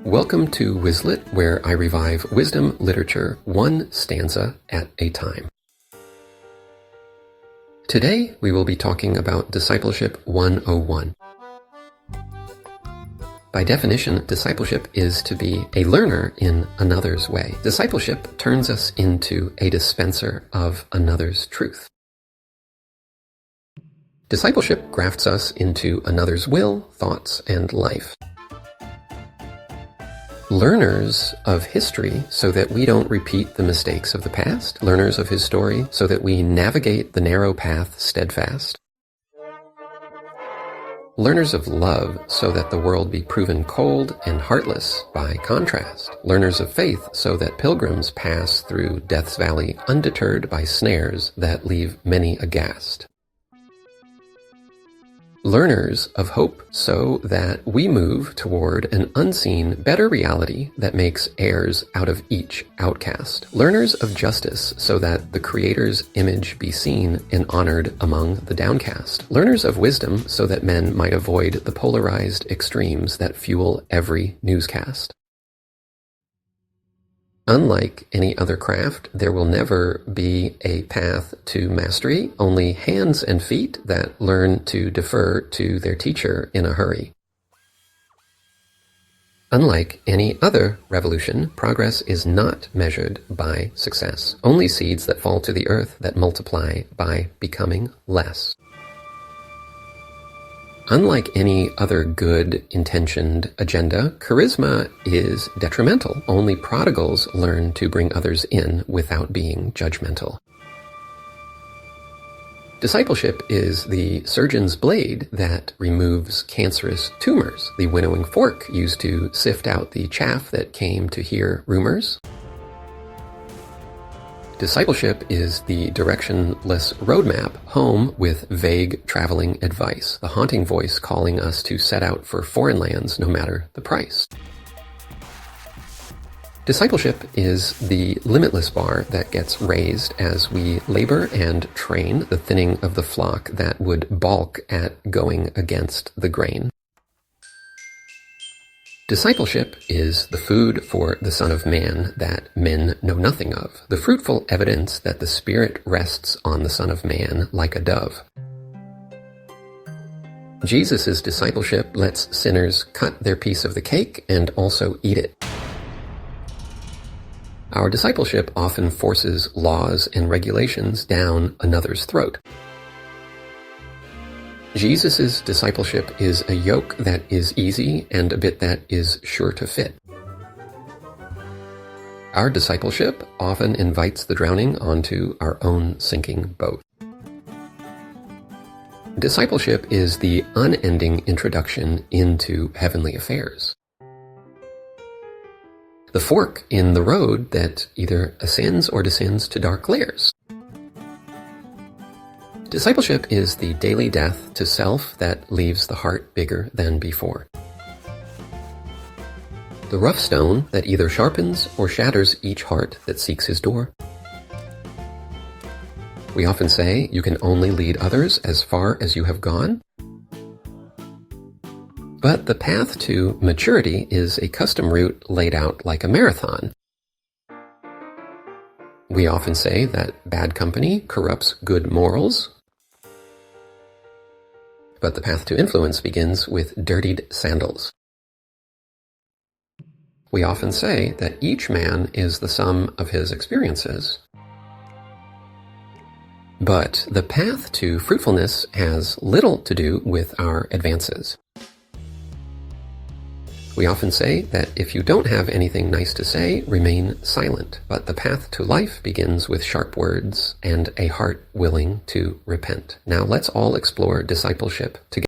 Welcome to Wislet, where I revive wisdom literature one stanza at a time. Today we will be talking about Discipleship 101. By definition, discipleship is to be a learner in another's way. Discipleship turns us into a dispenser of another's truth. Discipleship grafts us into another's will, thoughts, and life. Learners of history so that we don't repeat the mistakes of the past. Learners of his story so that we navigate the narrow path steadfast. Learners of love so that the world be proven cold and heartless by contrast. Learners of faith so that pilgrims pass through death's valley undeterred by snares that leave many aghast. Learners of hope so that we move toward an unseen, better reality that makes heirs out of each outcast. Learners of justice so that the Creator's image be seen and honored among the downcast. Learners of wisdom so that men might avoid the polarized extremes that fuel every newscast. Unlike any other craft, there will never be a path to mastery, only hands and feet that learn to defer to their teacher in a hurry. Unlike any other revolution, progress is not measured by success, only seeds that fall to the earth that multiply by becoming less. Unlike any other good-intentioned agenda, charisma is detrimental. Only prodigals learn to bring others in without being judgmental. Discipleship is the surgeon's blade that removes cancerous tumors, the winnowing fork used to sift out the chaff that came to hear rumors. Discipleship is the directionless roadmap home with vague traveling advice, the haunting voice calling us to set out for foreign lands no matter the price. Discipleship is the limitless bar that gets raised as we labor and train the thinning of the flock that would balk at going against the grain. Discipleship is the food for the Son of Man that men know nothing of, the fruitful evidence that the Spirit rests on the Son of Man like a dove. Jesus' discipleship lets sinners cut their piece of the cake and also eat it. Our discipleship often forces laws and regulations down another's throat. Jesus' discipleship is a yoke that is easy and a bit that is sure to fit. Our discipleship often invites the drowning onto our own sinking boat. Discipleship is the unending introduction into heavenly affairs. The fork in the road that either ascends or descends to dark layers. Discipleship is the daily death to self that leaves the heart bigger than before. The rough stone that either sharpens or shatters each heart that seeks his door. We often say you can only lead others as far as you have gone. But the path to maturity is a custom route laid out like a marathon. We often say that bad company corrupts good morals. But the path to influence begins with dirtied sandals. We often say that each man is the sum of his experiences. But the path to fruitfulness has little to do with our advances. We often say that if you don't have anything nice to say, remain silent. But the path to life begins with sharp words and a heart willing to repent. Now let's all explore discipleship together.